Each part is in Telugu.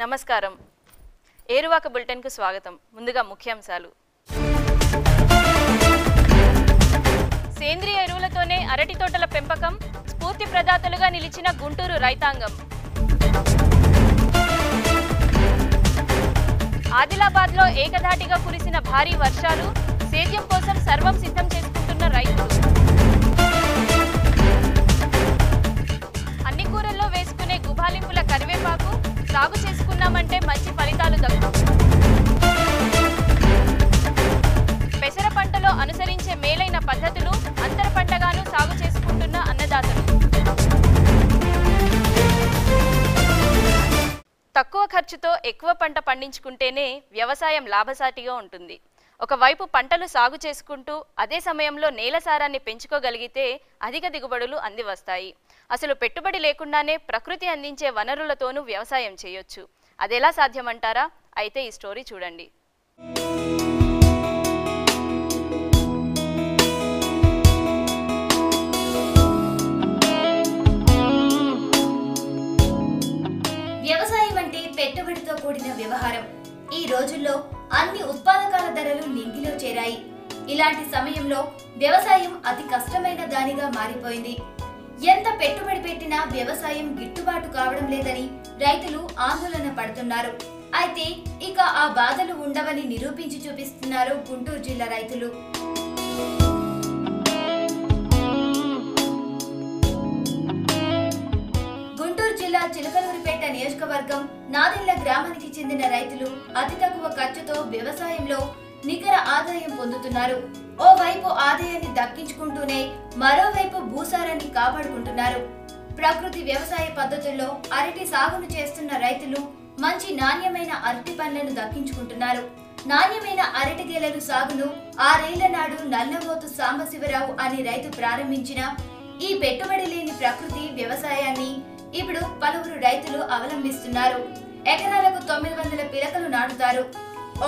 నమస్కారం. ఏరువాక బులెటిన్కు స్వాగతం. ముందుగా ముఖ్యాంశాలు. సేంద్రియ ఎరువులతోనే అరటి తోటల పెంపకం, స్ఫూర్తి ప్రదాతలుగా నిలిచిన గుంటూరు రైతాంగం. ఆదిలాబాద్లో ఏకధాటిగా కురిసిన భారీ వర్షాలు, సేద్యం కోసం సర్వం సిద్ధం చేసుకుంటున్న రైతులు. అన్ని కూరల్లో వేసుకునే గుబాలింపుల కరివేపాకు సాగు చేసుకున్నామంటే మంచి ఫలితాలు దక్కు. పెసర పంటలో అనుసరించే మేలైన పద్ధతులు, అంతర పంటగాను సాగు చేసుకుంటున్న అన్నదాతలు. తక్కువ ఖర్చుతో ఎక్కువ పంట పండించుకుంటేనే వ్యవసాయం లాభసాటిగా ఉంటుంది. ఒకవైపు పంటలు సాగు చేసుకుంటూ అదే సమయంలో నేల సారాన్ని పెంచుకోగలిగితే అధిక దిగుబడులు అందివస్తాయి. అసలు పెట్టుబడి లేకుండానే ప్రకృతి అందించే వనరులతోనూ వ్యవసాయం చేయొచ్చు. అదెలా సాధ్యమంటారా? అయితే ఈ స్టోరీ చూడండి. వ్యవసాయం అంటే పెట్టుబడితో కూడిన వ్యవహారం. ఈ రోజుల్లో అన్ని ఉత్పాదకాల ధరలు నింగిలో చేరాయి. ఇలాంటి సమయంలో వ్యవసాయం అతి కష్టమైన దానిగా మారిపోయింది. ఎంత పెట్టుబడి పెట్టినా వ్యవసాయం గిట్టుబాటు కావడం లేదని రైతులు ఆందోళన పడుతున్నారు. అయితే ఇక ఆ బాధలు ఉండవని నిరూపించి చూపిస్తున్నారు గుంటూరు జిల్లా రైతులు. గుంటూరు జిల్లా చిలకలూరిపేట నియోజకవర్గం నాదెళ్ల గ్రామానికి చెందిన రైతులు అతి తక్కువ ఖర్చుతో వ్యవసాయంలో నికర ఆదాయం పొందుతున్నారు. ఓవైపు ఆదాయాన్ని దక్కించుకుంటూనే మరోవైపు భూసారాన్ని కాపాడుకుంటున్నారు. ప్రకృతి వ్యవసాయ పద్ధతుల్లో అరటి సాగును చేస్తున్న రైతులు మంచి నాణ్యమైన అరటి పండ్లను దక్కించుకుంటున్నారు. నాణ్యమైన అరటి గేలలు సాగును 6 ఏళ్ల నాడు నల్లమోతు సాంబశివరావు అనే రైతు ప్రారంభించిన ఈ పెట్టుబడి లేని ప్రకృతి వ్యవసాయాన్ని ఇప్పుడు పలువురు రైతులు అవలంబిస్తున్నారు. ఎకరాలకు 900 పిలకలు నాటుతారు.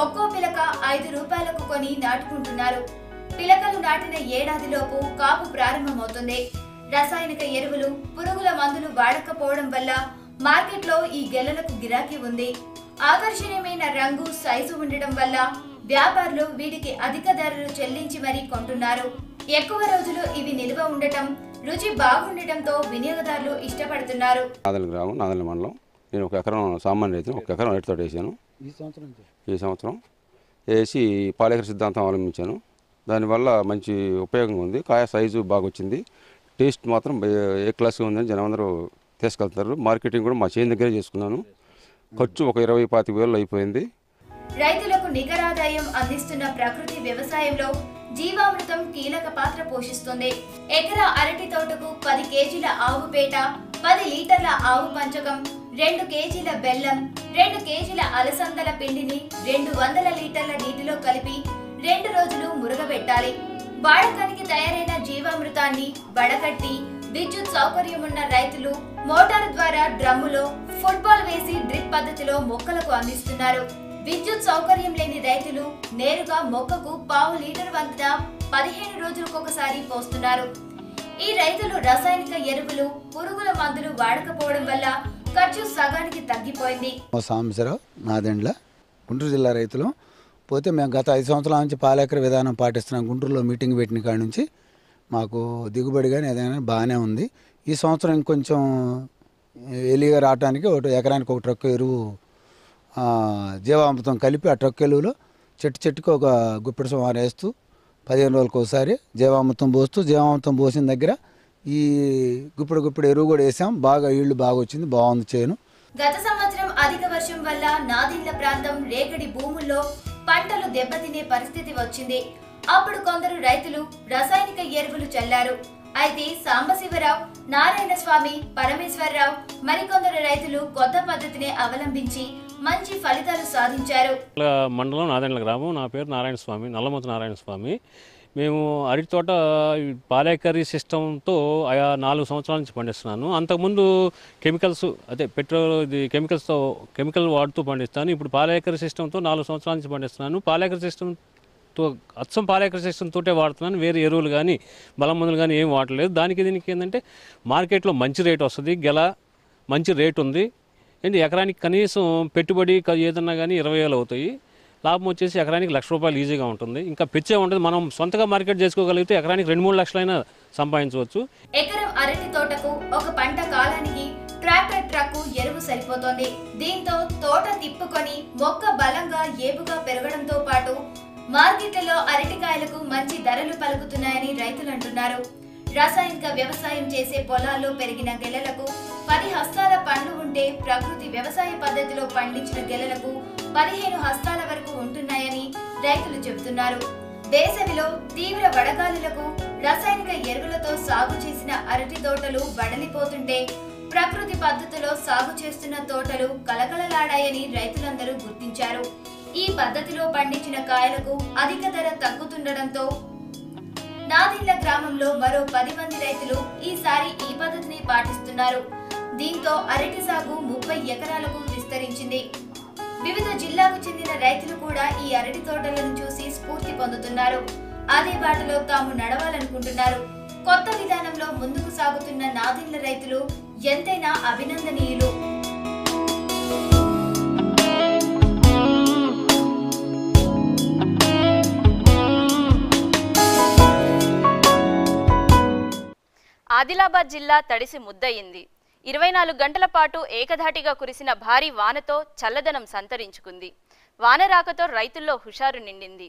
ఒక్కో పిలక 5 రూపాయలకు కొని నాటుకుంటున్నారు. పిలకలు నాటిన ఏడాదిలోపు కాపు ప్రారంభమవుతుంది. రసాయనిక ఎరువులు, పురుగుల మందులు వాడకపోవడం వల్ల మార్కెట్లో ఈ గెలలకు గిరాకీ ఉంది. ఆకర్షణీయమైన రంగు, సైజు ఉండడం వల్ల వ్యాపారులు వీటికి అధిక ధరలు చెల్లించి మరీ కొంటున్నారు. ఎక్కువ రోజులు ఇవి నిల్వ ఉండటం, రుచి బాగుండటంతో వినియోగదారులు ఇష్టపడుతున్నారు. నాదెళ్ల గ్రామం, నాదెళ్ల మండలం. నేను 1 ఎకరం సామాన్య రైతు, 1 ఎకరం అరటి తోట వేసాను. ఈ సంవత్సరం వేసి పాలేకర సిద్ధాంతం అవలంబించాను. దానివల్ల మంచి ఉపయోగంగా ఉంది. కాయ సైజు బాగా వచ్చింది. టేస్ట్ మాత్రం ఏ క్లాస్గా ఉందని జనం అందరూ తీసుకెళ్తారు. మార్కెటింగ్ కూడా మా చేను దగ్గరే చేసుకున్నాను. ఖర్చు ఒక 20-25 వేలు అయిపోయింది. రైతులకు నికరాదాయం అందిస్తున్న ప్రకృతి వ్యవసాయంలో జీవామృతం కీలక పాత్ర పోషిస్తుంది. ఎకరా అరటి తోటకు 10 కేజీల ఆవు పేట, 10 లీటర్ల ఆవు పంచకం, 2 కేజీల బెల్లం, 2 కేజీల అలసందల పిండిని 200 లీటర్ల నీటిలో కలిపి 2 రోజులు మురగబెట్టాలి. వాడకానికి తయారైన జీవామృతాన్ని వడగట్టి విద్యుత్ సౌకర్యం ఉన్న రైతులు మోటారు ద్వారా డ్రమ్ములో ఫుట్బాల్ వేసి డ్రిప్ పద్ధతిలో మొక్కలకు అందిస్తున్నారు. విద్యుత్ సౌకర్యం లేని రైతులు నేరుగా మొక్కకు 1/2 లీటర్ వంతున 15 రోజులకొకసారి పోస్తున్నారు. ఈ రైతులు రసాయనిక ఎరువులు, పురుగుల మందులు వాడకపోవడం వల్ల ఖర్చు సగానికి తగ్గిపోయింది. సాంబశివరావు, నాదెండ్ల, గుంటూరు జిల్లా రైతులు. పోతే మేము గత 5 సంవత్సరాల నుంచి పాలేకర విధానం పాటిస్తున్నాం. గుంటూరులో మీటింగ్ పెట్టిన కాడి నుంచి మాకు దిగుబడి కానీ ఏదైనా బాగానే ఉంది. ఈ సంవత్సరం ఇంకొంచెం ఎలిగా రావడానికి ఎకరానికి 1 ట్రక్కు ఎరువు జీవామృతం కలిపి ఆ ట్రక్కు ఎరువులో చెట్టుకు ఒక గుప్పెడు సుమారు వేస్తూ 15 రోజులకు ఒకసారి జీవామృతం పోస్తూ, జీవామృతం పోసిన దగ్గర ఈ గుప్పెడు ఎరువు కూడా వేసాం. బాగా ఈళ్ళు బాగా వచ్చింది, బాగుంది చేను. గత సంవత్సరం అధిక వర్షం వల్ల నాదిళ్ల ప్రాంతం రేగడి భూముల్లో పంటలు దెబ్బతినే పరిస్థితి వచ్చింది. అప్పుడు కొందరు రైతులు రసాయనిక ఎరువులు చల్లారు. అయితే సాంబశివరావు, నారాయణ స్వామి, పరమేశ్వరరావు మరికొందరు రైతులు కొత్త పద్ధతిని అవలంబించి మంచి ఫలితాలు సాధించారు. మండలం నాదెళ్ల గ్రామం. నా పేరు నారాయణ స్వామి, నల్లమోతు నారాయణ స్వామి. మేము అరటి తోట పాలేకరీ సిస్టంతో 4 సంవత్సరాల నుంచి పండిస్తున్నాను. అంతకుముందు కెమికల్స్ కెమికల్ వాడుతూ పండిస్తాను. ఇప్పుడు పాలేకరీ సిస్టంతో 4 సంవత్సరాల నుంచి పండిస్తున్నాను. పాలేకరీ సిస్టంతో అచ్చం పాలేకరీ సిస్టంతో వాడుతున్నాను. వేరే ఎరువులు కానీ బలం మందులు కానీ ఏం వాడలేదు. దీనికి ఏంటంటే మార్కెట్లో మంచి రేట్ వస్తుంది, గెల మంచి రేట్ ఉంది. ఏంటి ఎకరానికి కనీసం పెట్టుబడి ఏదన్నా కానీ 20,000 అవుతాయి. లాభం వచ్చేసి ఎకరానికి ₹1,00,000 ఈజీగా ఉంటుంది. ఇంకా పెంచే ఉంటుంది. మనం సొంతగా మార్కెట్ చేసుకోగలిగితే ఎకరానికి 2-3 లక్షలైనా సంపాదించవచ్చు. ఎకరం అరటి తోటకు ఒక పంట కాలానికి ట్రాక్టర్ ట్రక్కు ఎరువు సరిపోతోంది. దీంతో తోట తిప్పుకొని మొక్క బలంగా ఏపుగా పెరగడంతో పాటు మార్కెట్లలో అరటికాయలకు మంచి ధరలు పలుకుతున్నాయని రైతులు అంటున్నారు. రాసాయనిక వ్యవసాయం చేసే పొలాల్లో పెరిగిన గెలలకు 10 హస్తాల పండ్లు ఉంటే ప్రకృతి వ్యవసాయ పద్ధతిలో పండించిన గెలలకు 15 హస్తాల వరకు ఉంటున్నాయని రైతులు చెబుతున్నారు. వేసవిలో తీవ్ర వడగాలులకు రసాయనిక ఎరువులతో సాగు చేసిన అరటి తోటలు వడలిపోతుంటే ప్రకృతి పద్ధతిలో సాగు చేస్తున్న తోటలు కలకలలాడాయని రైతులందరూ గుర్తించారు. ఈ పద్ధతిలో పండించిన కాయలకు అధిక ధర తగ్గుతుండటంతో నాదిళ్ల గ్రామంలో మరో 10 మంది రైతులు ఈసారి ఈ పద్ధతిని పాటిస్తున్నారు. దీంతో అరటి సాగు 30 ఎకరాలకు విస్తరించింది. వివిధ జిల్లాకు చెందిన రైతులు కూడా ఈ అరటి తోటలను చూసి స్ఫూర్తి పొందుతున్నారు. అదే బాటలో తాము నడవాలనుకుంటున్నారు. కొత్త విధానంలో ముందుకు సాగుతున్న నాదిళ్ల రైతులు ఎంతైనా అభినందనీయులు. ఆదిలాబాద్ జిల్లా తడిసి ముద్దయింది. 24 గంటల పాటు ఏకధాటిగా కురిసిన భారీ వానతో చల్లదనం సంతరించుకుంది. వాన రాకతో రైతుల్లో హుషారు నిండింది.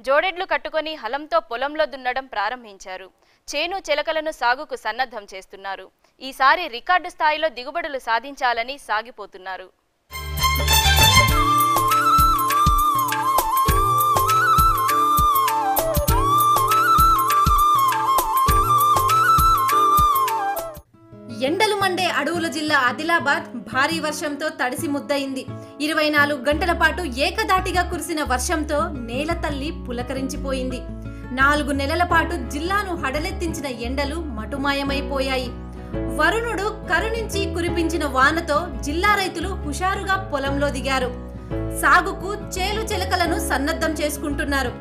జోడెడ్లు కట్టుకొని హలంతో పొలంలో దున్నడం ప్రారంభించారు. చేను చెలకలను సాగుకు సన్నద్ధం చేస్తున్నారు. ఈసారి రికార్డు స్థాయిలో దిగుబడులు సాధించాలని సాగిపోతున్నారు. ఎండలు మండే అడవుల జిల్లా ఆదిలాబాద్ భారీ వర్షంతో తడిసి ముద్దయింది. 24 గంటల పాటు ఏకధాటిగా కురిసిన వర్షంతో నేల తల్లి పులకరించిపోయింది. 4 నెలల పాటు జిల్లాను హడలెత్తించిన ఎండలు మటుమాయమైపోయాయి. వరుణుడు కరుణించి కురిపించిన వానతో జిల్లా రైతులు హుషారుగా పొలంలో దిగారు. సాగుకు చేలు చెలకలను సన్నద్ధం చేసుకుంటున్నారు.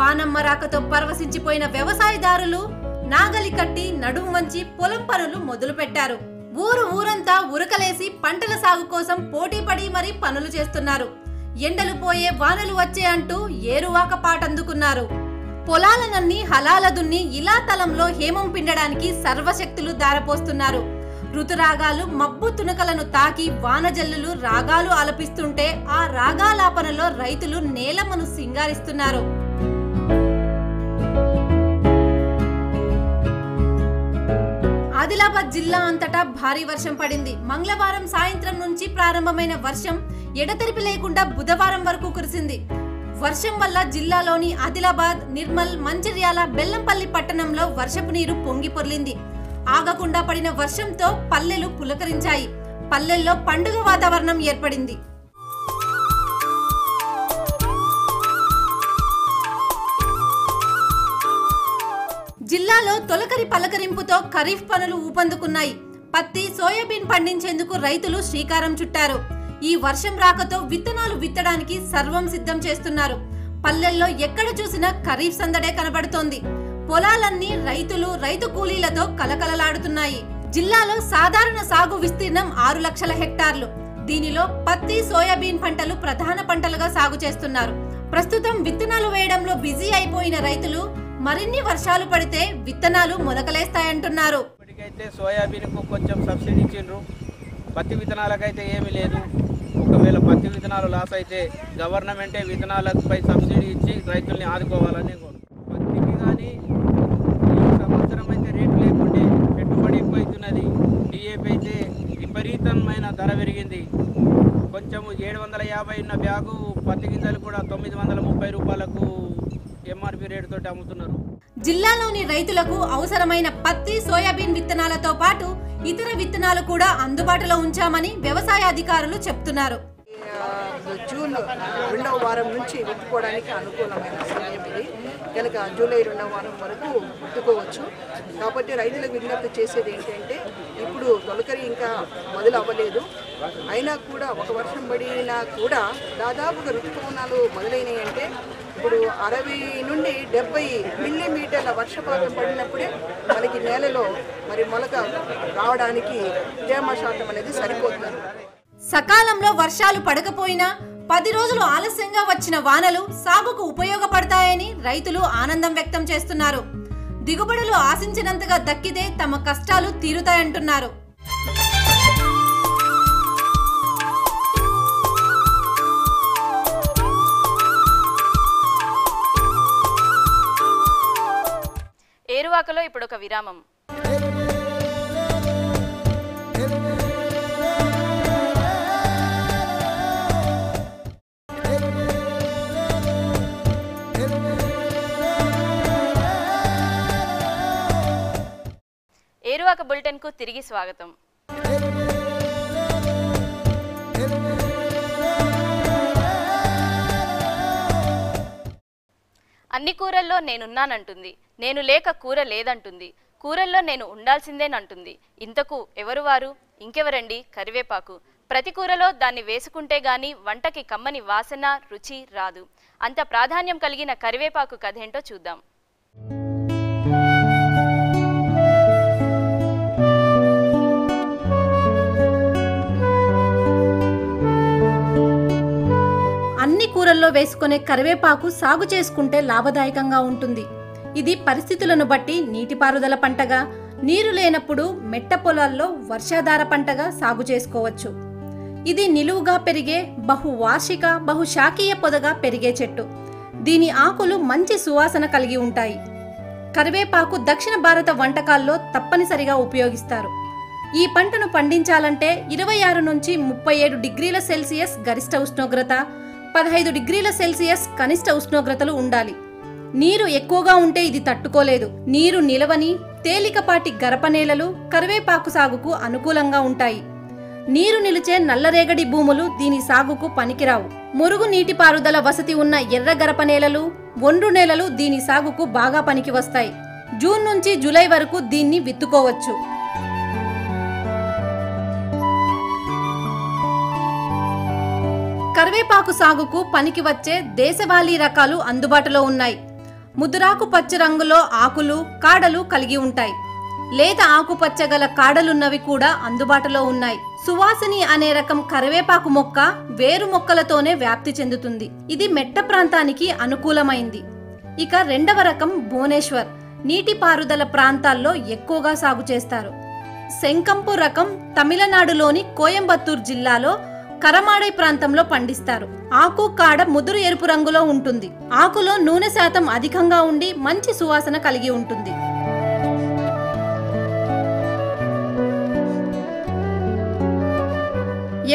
వానమ్మ రాకతో పరవశించిపోయిన వ్యవసాయదారులు నాగలి కట్టి నడుం వంచి పొలం పనులు మొదలు పెట్టారు. ఊరంతా ఉరకలేసి పంటల సాగు కోసం పోటీపడి మరీ పనులు చేస్తున్నారు. ఎండలు పోయే వానలు వచ్చే అంటూ ఏరువాక పాటందుకున్నారు. పొలాలనన్నీ హలాల దున్ని ఇలా తలంలో హేమం పిండడానికి సర్వశక్తులు దారపోస్తున్నారు. ఋతురాగాలు మబ్బు తునకలను తాకి వానజల్లులు రాగాలు ఆలపిస్తుంటే ఆ రాగాలాపనలో రైతులు నేలమ్మను సింగారిస్తున్నారు. ఆదిలాబాద్ జిల్లా అంతటా భారీ వర్షం పడింది. మంగళవారం సాయంత్రం నుంచి ప్రారంభమైన వర్షం ఎడతెరిపి లేకుండా బుధవారం వరకు కురిసింది. వర్షం వల్ల జిల్లాలోని ఆదిలాబాద్, నిర్మల్, మంచిర్యాల, బెల్లంపల్లి పట్టణంలో వర్షపు నీరు పొంగి పొర్లింది. ఆగకుండా పడిన వర్షంతో పల్లెలు పులకరించాయి. పల్లెల్లో పండుగ వాతావరణం ఏర్పడింది. జిల్లాలో తొలకరి పలకరింపుతో ఖరీఫ్ పనులు ఊపందుకున్నాయి. పత్తి, సోయాబీన్ పండించేందుకు రైతులు శ్రీకారం చుట్టారు. ఈ వర్షం రాకతో విత్తనాలు విత్తడానికి సర్వం సిద్ధం చేస్తున్నారు. పల్లెల్లో ఎక్కడ చూసినా ఖరీఫ్ సందడే కనబడుతోంది. పొలాలన్నీ రైతు కూలీలతో కలకలలాడుతున్నాయి. జిల్లాలో సాధారణ సాగు విస్తీర్ణం 6 లక్షల హెక్టార్లు. దీనిలో పత్తి, సోయాబీన్ పంటలు ప్రధాన పంటలుగా సాగు చేస్తున్నారు. ప్రస్తుతం విత్తనాలు వేయడంలో బిజీ అయిపోయిన రైతులు మరిన్ని వర్షాలు పడితే విత్తనాలు మొలకలేస్తాయంటున్నారు. ఇప్పటికైతే సోయాబీన్కు కొంచెం సబ్సిడీ ఇచ్చిండ్రు. పత్తి విత్తనాలకైతే ఏమీ లేదు. ఒకవేళ పత్తి విత్తనాలు లాస్ అయితే గవర్నమెంటే విత్తనాలపై సబ్సిడీ ఇచ్చి రైతుల్ని ఆదుకోవాలని కోరు. పత్తికి కానీ ఈ సంవత్సరం అయితే రేటు లేకుంటే పెట్టుబడి ఎక్కువైతున్నది. డిఏపి అయితే విపరీతమైన ధర పెరిగింది. కొంచెము 750 ఉన్న బ్యాగు పత్తి గింజలు కూడా 930 రూపాయలకు ఎంఆర్పి రేటు తోటి అమ్ముతున్నారు. జిల్లాలోని రైతులకు అవసరమైన పత్తి, సోయాబీన్ విత్తనాలతో పాటు ఇతర విత్తనాలు కూడా అందుబాటులో ఉంచామని వ్యవసాయ అధికారులు చెప్తున్నారు. జూన్ 2వ వారం నుంచి విత్తుకోవడానికి అనుకూలమైన సమయం ఇది కనుక జూలై 2వ వారం వరకు విత్తుకోవచ్చు. కాబట్టి రైతులకు విజ్ఞప్తి చేసేది ఏంటంటే ఇప్పుడు తొలకరి ఇంకా మొదలు అవ్వలేదు. అయినా కూడా ఒక వర్షం పడినా కూడా దాదాపుగా ఋతుపవనాలు మొదలైనవి అంటే ఇప్పుడు 60 నుండి 70 మిల్లీమీటర్ల వర్షపాతం పడినప్పుడే మనకి నేలలో మరి మొలక రావడానికి తేమ శాతం అనేది సరిపోతుంది. సకాలంలో వర్షాలు పడకపోయినా 10 రోజులు ఆలస్యంగా వచ్చిన వానలు సాగుకు ఉపయోగపడతాయని రైతులు ఆనందం వ్యక్తం చేస్తున్నారు. దిగుబడులు ఆశించినంతగా దక్కితే తమ కష్టాలు తీరుతాయంటున్నారు. ఏరువాకలో ఇప్పుడు ఒక విరామం. ఏరువాక బులెటిన్ కు తిరిగి స్వాగతం. అన్ని కూరల్లో నేనున్నానంటుంది, నేను లేక కూర లేదంటుంది, కూరల్లో నేను ఉండాల్సిందేనంటుంది. ఇంతకు ఎవరు వారు? ఇంకెవరండి, కరివేపాకు. ప్రతి కూరలో దాన్ని వేసుకుంటే గాని వంటకి కమ్మని వాసన రుచి రాదు. అంత ప్రాధాన్యం కలిగిన కరివేపాకు కథేంటో చూద్దాం. అన్ని కూరల్లో వేసుకునే కరివేపాకు సాగు చేసుకుంటే లాభదాయకంగా ఉంటుంది. ఇది పరిస్థితులను బట్టి నీటిపారుదల పంటగా, నీరు లేనప్పుడు మెట్ట పొలాల్లో వర్షాధార పంటగా సాగు చేసుకోవచ్చు. ఇది నిలువుగా పెరిగే బహువార్షిక బహుశాఖీయ పొదగా పెరిగే చెట్టు. దీని ఆకులు మంచి సువాసన కలిగి ఉంటాయి. కరివేపాకు దక్షిణ భారత వంటకాల్లో తప్పనిసరిగా ఉపయోగిస్తారు. ఈ పంటను పండించాలంటే 26 నుంచి 37 డిగ్రీల సెల్సియస్ గరిష్ట ఉష్ణోగ్రత, 15 డిగ్రీల సెల్సియస్ కనిష్ట ఉష్ణోగ్రతలు ఉండాలి. నీరు ఎక్కువగా ఉంటే ఇది తట్టుకోలేదు. నీరు నిలవని తేలికపాటి గరపనేలలు కరివేపాకు సాగుకు అనుకూలంగా ఉంటాయి. నీరు నిలిచే నల్లరేగడి భూములు దీని సాగుకు పనికిరావు. మురుగు నీటిపారుదల వసతి ఉన్న ఎర్ర గరపనేలలు, ఒండ్రు నేలలు దీని సాగుకు బాగా పనికి వస్తాయి. జూన్ నుంచి జూలై వరకు దీన్ని విత్తుకోవచ్చు. కరివేపాకు సాగుకు పనికి వచ్చే దేశవాళీ రకాలు అందుబాటులో ఉన్నాయి. ముదురాకు పచ్చ రంగులో ఆకులు, కాడలు కలిగి ఉంటాయి. లేత ఆకుపచ్చ గల కాడలున్నవి కూడా అందుబాటులో ఉన్నాయి. సువాసిని అనే రకం కరివేపాకు మొక్క వేరు మొక్కలతోనే వ్యాప్తి చెందుతుంది. ఇది మెట్ట ప్రాంతానికి అనుకూలమైంది. ఇక రెండవ రకం భువనేశ్వర్, నీటిపారుదల ప్రాంతాల్లో ఎక్కువగా సాగు చేస్తారు. శంకంపు రకం తమిళనాడులోని కోయంబత్తూర్ జిల్లాలో కరమాడై ప్రాంతంలో పండిస్తారు. ఆకు కాడ ముదురు ఎరుపు రంగులో ఉంటుంది. ఆకులో నూనె శాతం అధికంగా ఉండి మంచి సువాసన కలిగి ఉంటుంది.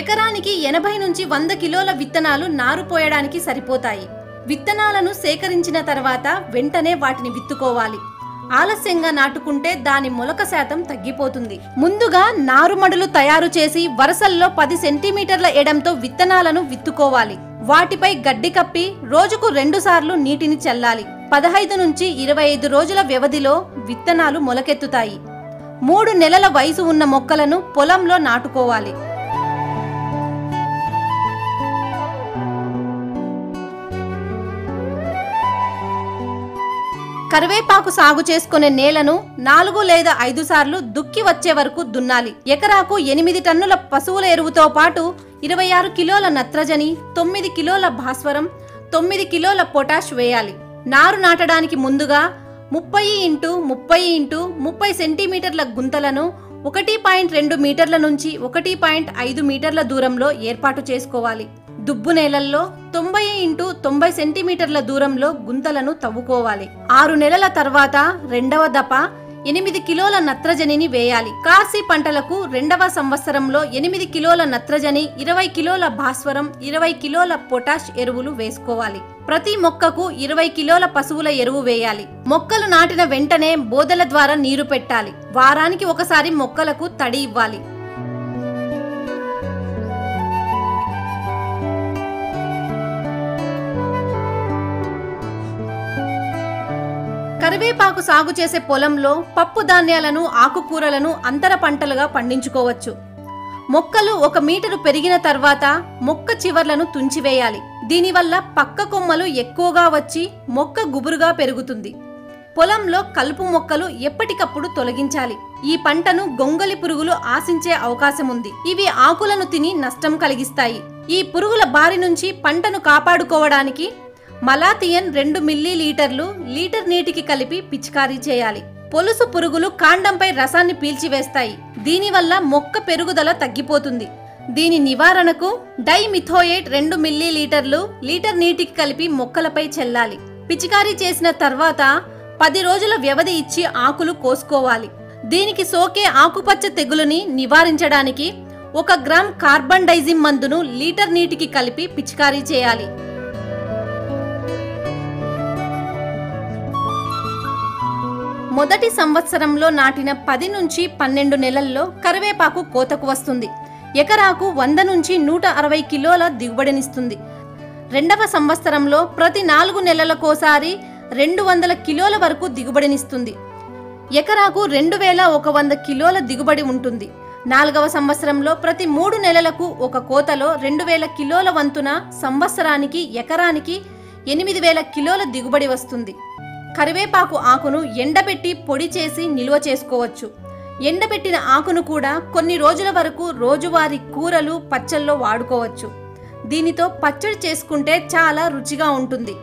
ఎకరానికి 80 నుంచి 100 కిలోల విత్తనాలు నారు పోయడానికి సరిపోతాయి. విత్తనాలను సేకరించిన తర్వాత వెంటనే వాటిని విత్తుకోవాలి. ఆలస్యంగా నాటుకుంటే దాని మొలక శాతం తగ్గిపోతుంది. ముందుగా నారుమడులు తయారు చేసి వరుసల్లో 10 సెంటీమీటర్ల ఎడంతో విత్తనాలను విత్తుకోవాలి. వాటిపై గడ్డి కప్పి రోజుకు 2 సార్లు నీటిని చల్లాలి. 15 నుంచి 25 రోజుల వ్యవధిలో విత్తనాలు మొలకెత్తుతాయి. 3 నెలల వయసు ఉన్న మొక్కలను పొలంలో నాటుకోవాలి. కరివేపాకు సాగు చేసుకునే నేలను 4 లేదా 5 సార్లు దుక్కి వచ్చే వరకు దున్నాలి. ఎకరాకు 8 టన్నుల పశువుల ఎరువుతో పాటు 26 కిలోల నత్రజని, 9 కిలోల భాస్వరం, 9 కిలోల పొటాష్ వేయాలి. నారు నాటడానికి ముందుగా 30 x 30 x 30 సెంటీమీటర్ల గుంతలను 1.2 మీటర్ల నుంచి 1.5 మీటర్ల దూరంలో ఏర్పాటు చేసుకోవాలి. దుబ్బు నేలల్లో 90 x 90 సెంటీమీటర్ల దూరంలో గుంతలను తవ్వుకోవాలి. 6 నెలల తర్వాత రెండవ దప 8 కిలోల నత్రజనిని వేయాలి. కార్సి పంటలకు రెండవ సంవత్సరంలో 8 కిలోల నత్రజని, 20 కిలోల భాస్వరం, 20 కిలోల పొటాష్ ఎరువులు వేసుకోవాలి. ప్రతి మొక్కకు 20 కిలోల పశువుల ఎరువు వేయాలి. మొక్కలు నాటిన వెంటనే బోదెల ద్వారా నీరు పెట్టాలి. వారానికి ఒకసారి మొక్కలకు తడి ఇవ్వాలి. కరివేపాకు సాగు చేసే పొలంలో పప్పు ధాన్యాలను, ఆకుకూరలను అంతర పంటలుగా పండించుకోవచ్చు. మొక్కలు 1 మీటరు పెరిగిన తర్వాత మొక్క చివర్లను తుంచివేయాలి. దీనివల్ల పక్క కొమ్మలు ఎక్కువగా వచ్చి మొక్క గుబురుగా పెరుగుతుంది. పొలంలో కలుపు మొక్కలు ఎప్పటికప్పుడు తొలగించాలి. ఈ పంటను గొంగలి పురుగులు ఆశించే అవకాశం ఉంది. ఇవి ఆకులను తిని నష్టం కలిగిస్తాయి. ఈ పురుగుల బారి నుంచి పంటను కాపాడుకోవడానికి మలాథియన్ 2 మిల్లీలీటర్లు లీటర్ నీటికి కలిపి పిచికారీ చేయాలి. పొలుసు పురుగులు కాండంపై రసాన్ని పీల్చివేస్తాయి. దీనివల్ల మొక్క పెరుగుదల తగ్గిపోతుంది. దీని నివారణకు డైమిథోయేట్ 2 మిల్లీలీటర్లు లీటర్ నీటికి కలిపి మొక్కలపై చెల్లాలి. పిచికారీ చేసిన తర్వాత 10 రోజుల వ్యవధి ఇచ్చి ఆకులు కోసుకోవాలి. దీనికి సోకే ఆకుపచ్చ తెగులుని నివారించడానికి 1 గ్రామ్ కార్బన్ డైజిమ్ మందును లీటర్ నీటికి కలిపి పిచికారీ చేయాలి. మొదటి సంవత్సరంలో నాటిన 10 నుంచి 12 నెలల్లో కరివేపాకు కోతకు వస్తుంది. ఎకరాకు 100 నుంచి 160 కిలోల దిగుబడినిస్తుంది. రెండవ సంవత్సరంలో ప్రతి 4 నెలలకోసారి 200 కిలోల వరకు దిగుబడినిస్తుంది. ఎకరాకు 2100 కిలోల దిగుబడి ఉంటుంది. 4వ సంవత్సరంలో ప్రతి 3 నెలలకు ఒక కోతలో 2000 కిలోల వంతున సంవత్సరానికి ఎకరానికి 8000 కిలోల దిగుబడి వస్తుంది. కరివేపాకు ఆకును ఎండబెట్టి పొడి చేసి నిల్వ చేసుకోవచ్చు. ఎండబెట్టిన ఆకును కూడా కొన్ని రోజుల వరకు రోజువారీ కూరలు పచ్చళ్ళలో వాడుకోవచ్చు. దీనితో పచ్చడి చేసుకుంటే చాలా రుచిగా ఉంటుంది.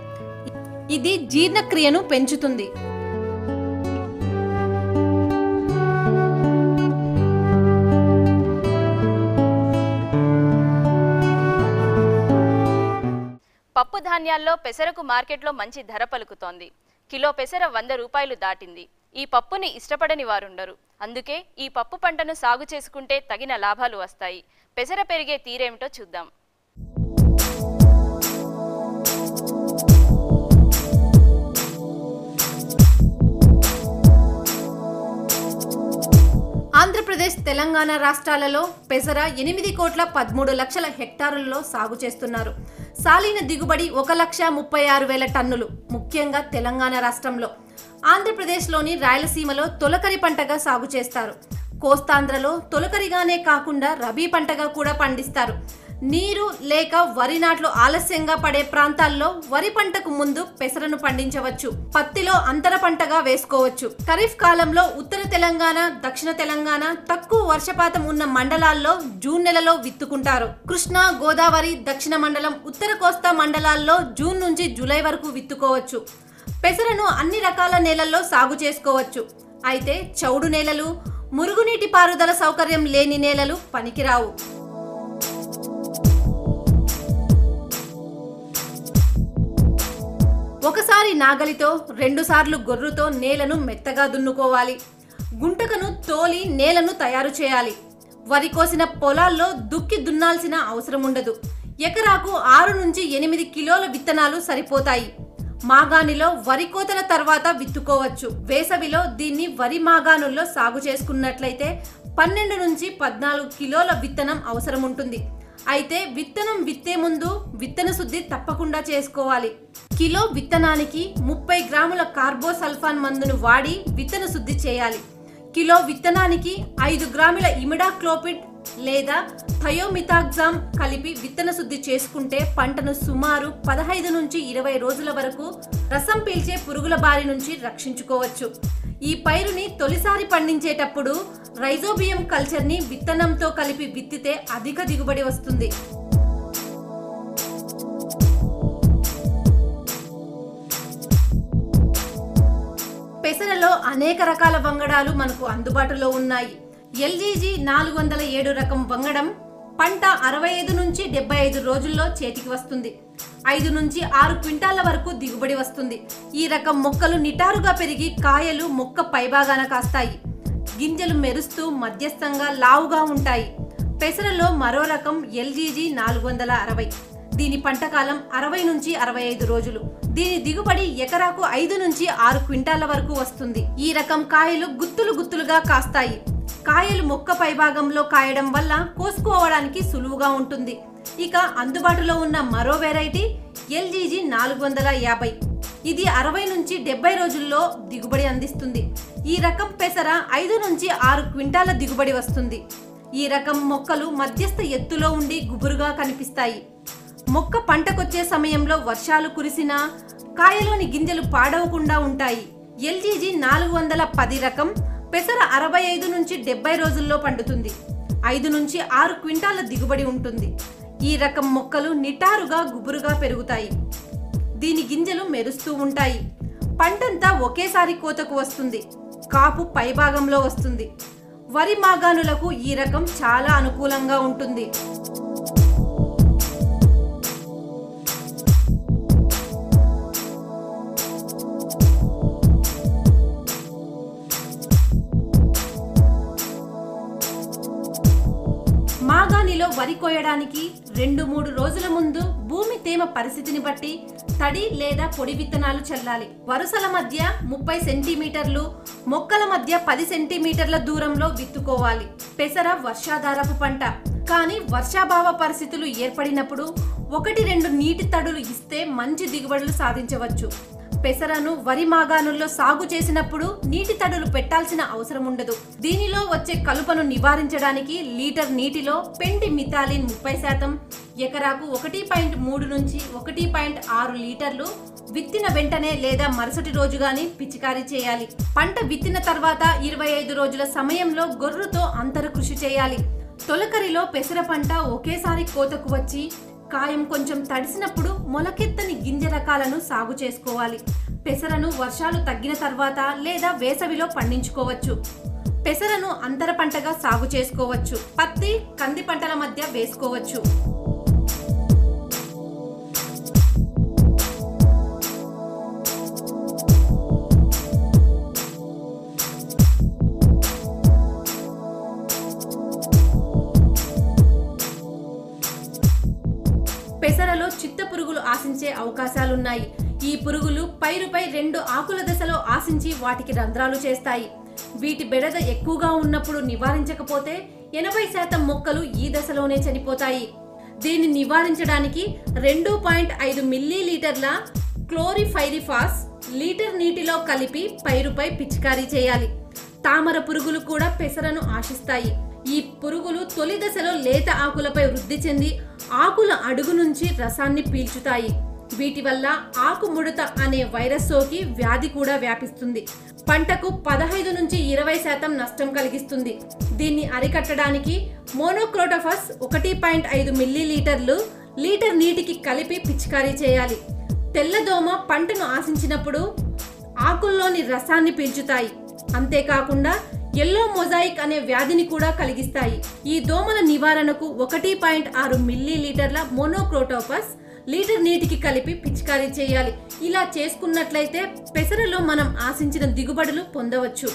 ఇది జీర్ణక్రియను పెంచుతుంది. పప్పు ధాన్యాల్లో పెసరకు మార్కెట్లో మంచి ధర పలుకుతోంది. కిలో పెసర 100 రూపాయలు దాటింది. ఈ పప్పుని ఇష్టపడని వారుండరు. అందుకే ఈ పప్పు పంటను సాగు చేసుకుంటే తగిన లాభాలు వస్తాయి. పెసర పెరిగే తీరేమిటో చూద్దాం. ఆంధ్రప్రదేశ్, తెలంగాణ రాష్ట్రాలలో పెసర 8,13,00,000 హెక్టారులలో సాగు చేస్తున్నారు. సాలీన దిగుబడి 1,36,000 టన్నులు. ముఖ్యంగా తెలంగాణ రాష్ట్రంలో, ఆంధ్రప్రదేశ్లోని రాయలసీమలో తొలకరి పంటగా సాగు చేస్తారు. కోస్తాంధ్రలో తొలకరిగానే కాకుండా రబీ పంటగా కూడా పండిస్తారు. నీరు లేక వరి నాట్లు ఆలస్యంగా పడే ప్రాంతాల్లో వరి పంటకు ముందు పెసరను పండించవచ్చు. పత్తిలో అంతర పంటగా వేసుకోవచ్చు. ఖరీఫ్ కాలంలో ఉత్తర తెలంగాణ, దక్షిణ తెలంగాణ తక్కువ వర్షపాతం ఉన్న మండలాల్లో జూన్ నెలలో విత్తుకుంటారు. కృష్ణా, గోదావరి, దక్షిణ మండలం, ఉత్తర కోస్తా మండలాల్లో జూన్ నుంచి జూలై వరకు విత్తుకోవచ్చు. పెసరను అన్ని రకాల నేలల్లో సాగు చేసుకోవచ్చు. అయితే చౌడు నేలలు, మురుగునీటి పారుదల సౌకర్యం లేని నేలలు పనికిరావు. ఒకసారి నాగలితో, 2 సార్లు గొర్రుతో నేలను మెత్తగా దున్నుకోవాలి. గుంటకను తోలి నేలను తయారు చేయాలి. వరి కోసిన పొలాల్లో దుక్కి దున్నాల్సిన అవసరం ఉండదు. ఎకరాకు 6 నుంచి 8 కిలోల విత్తనాలు సరిపోతాయి. మాగాణిలో వరి కోతల తర్వాత విత్తుకోవచ్చు. వేసవిలో దీన్ని వరి మాగాణుల్లో సాగు చేసుకున్నట్లయితే 12 నుంచి 14 కిలోల విత్తనం అవసరం ఉంటుంది. అయితే విత్తనం విత్తే ముందు విత్తన శుద్ధి తప్పకుండా చేసుకోవాలి. కిలో విత్తనానికి 30 గ్రాముల కార్బోసల్ఫాన్ మందును వాడి విత్తన శుద్ధి చేయాలి. కిలో విత్తనానికి 5 గ్రాముల ఇమిడాక్లోపిడ్ లేదా థయోమిథాగ్జామ్ కలిపి విత్తన శుద్ధి చేసుకుంటే పంటను సుమారు 15 నుంచి 20 రోజుల వరకు రసం పీల్చే పురుగుల బారి నుంచి రక్షించుకోవచ్చు. ఈ పైరుని తొలిసారి పండించేటప్పుడు రైజోబియం కల్చర్ని విత్తనంతో కలిపి విత్తితే అధిక దిగుబడి వస్తుంది. పెసరలో అనేక రకాల వంగడాలు మనకు అందుబాటులో ఉన్నాయి. ఎల్జీజీ 407 రకం వంగడం పంట 65 నుంచి 75 రోజుల్లో చేతికి వస్తుంది. 5 నుంచి 6 క్వింటాల వరకు దిగుబడి వస్తుంది. ఈ రకం మొక్కలు నిటారుగా పెరిగి కాయలు మొక్క పైభాగాన కాస్తాయి. గింజలు మెరుస్తూ మధ్యస్థంగా లావుగా ఉంటాయి. పెసరలో మరో రకం ఎల్జీజీ 460. దీని పంటకాలం 60 నుంచి 65 రోజులు. దీని దిగుబడి ఎకరాకు 5 నుంచి 6 క్వింటాల వరకు వస్తుంది. ఈ రకం కాయలు గుత్తులు గుత్తులుగా కాస్తాయి. కాయలు మొక్క పైభాగంలో కాయడం వల్ల కోసుకోవడానికి సులువుగా ఉంటుంది. ఇక అందుబాటులో ఉన్న మరో వెరైటీ ఎల్జీజీ 450. ఇది 60 నుంచి 70 రోజుల్లో దిగుబడి అందిస్తుంది. ఈ రకం పెసర 5 నుంచి 6 క్వింటాల దిగుబడి వస్తుంది. ఈ రకం మొక్కలు మధ్యస్థ ఎత్తులో ఉండి గుబురుగా కనిపిస్తాయి. మొక్క పంటకొచ్చే సమయంలో వర్షాలు కురిసినా కాయలోని గింజలు పాడవకుండా ఉంటాయి. LGG 410 రకం పెసర 65 నుంచి 70 రోజుల్లో పండుతుంది. 5 నుంచి 6 క్వింటాల దిగుబడి ఉంటుంది. ఈ రకం మొక్కలు నిటారుగా గుబురుగా పెరుగుతాయి. దీని గింజలు మెరుస్తూ ఉంటాయి. పంటంతా ఒకేసారి కోతకు వస్తుంది. కాపు పైభాగంలో వస్తుంది. వరి మాగాణులకు ఈ రకం చాలా అనుకూలంగా ఉంటుంది. మాగాణిలో వరి కోయడానికి 2-3 రోజుల ముందు భూమి తేమ పరిస్థితిని బట్టి తడి లేదా పొడి విత్తనాలు చల్లాలి. వరుసల మధ్య 30 సెంటీమీటర్లు, మొక్కల మధ్య 10 సెంటీమీటర్ల దూరంలో విత్తుకోవాలి. పెసర వర్షాధారపు పంట, కానీ వర్షాభావ పరిస్థితులు ఏర్పడినప్పుడు 1-2 నీటి తడులు ఇస్తే మంచి దిగుబడులు సాధించవచ్చు. పెసరను వరి మాగాణుల్లో సాగు చేసినప్పుడు నీటి తడులు పెట్టాల్సిన అవసరం ఉండదు. దీనిలో వచ్చే కలుపను నివారించడానికి లీటర్ నీటిలో పెండి మిథాలిన్ 30%, ఎకరాకు 1.3 నుంచి 1.6 లీటర్లు విత్తిన వెంటనే లేదా మరుసటి రోజు గాని పిచికారీ చేయాలి. పంట విత్తిన తర్వాత 25 రోజుల సమయంలో గొర్రుతో అంతర కృషి చేయాలి. తొలకరిలో పెసర పంట ఒకేసారి కోతకు వచ్చి కాయం కొంచెం తడిసినప్పుడు మొలకెత్తని గింజ రకాలను సాగు చేసుకోవాలి. పెసరను వర్షాలు తగ్గిన తర్వాత లేదా వేసవిలో పండించుకోవచ్చు. పెసరను అంతర పంటగా సాగు చేసుకోవచ్చు. పత్తి, కంది పంటల మధ్య వేసుకోవచ్చు. పెసరలో చిత్త పురుగులు ఆశించే అవకాశాలున్నాయి. ఈ పురుగులు పైరుపై 2 ఆకుల దశలో ఆశించి వాటికి రంధ్రాలు చేస్తాయి. వీటి బెడద ఎక్కువగా ఉన్నప్పుడు నివారించకపోతే 80% మొక్కలు ఈ దశలోనే చనిపోతాయి. దీన్ని నివారించడానికి 2.5 మిల్లీలీటర్ల క్లోరిఫైరిఫాస్ లీటర్ నీటిలో కలిపి పైరుపై పిచికారీ చేయాలి. తామర పురుగులు కూడా పెసరను ఆశిస్తాయి. ఈ పురుగులు తొలి దశలో లేత ఆకులపై వృద్ధి చెంది ఆకుల అడుగు నుంచి రసాన్ని పీల్చుతాయి. వీటి వల్ల ఆకు ముడత అనే వైరస్ సోకి వ్యాధి కూడా వ్యాపిస్తుంది. పంటకు 15 నుంచి 20% నష్టం కలిగిస్తుంది. దీన్ని అరికట్టడానికి మోనోక్రోటోఫాస్ 1.5 మిల్లీలీటర్లు లీటర్ నీటికి కలిపి పిచికారీ చేయాలి. తెల్లదోమ పంటను ఆశించినప్పుడు ఆకుల్లోని రసాన్ని పీల్చుతాయి. అంతేకాకుండా ఎల్లో మొజాయిక్ అనే వ్యాధిని కూడా కలిగిస్తాయి. ఈ దోమల నివారణకు 1.6 మిల్లీలీటర్ల మోనోక్రోటోఫాస్ లీటర్ నీటికి కలిపి పిచికారీ చేయాలి. ఇలా చేసుకున్నట్లయితే పెసరలో మనం ఆశించిన దిగుబడులు పొందవచ్చు.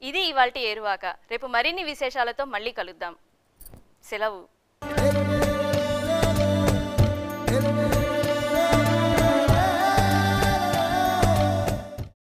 ఇది ఇవాల్టి ఏరువాక. రేపు మరిన్ని విశేషాలతో మళ్ళీ కలుద్దాం. సెలవు.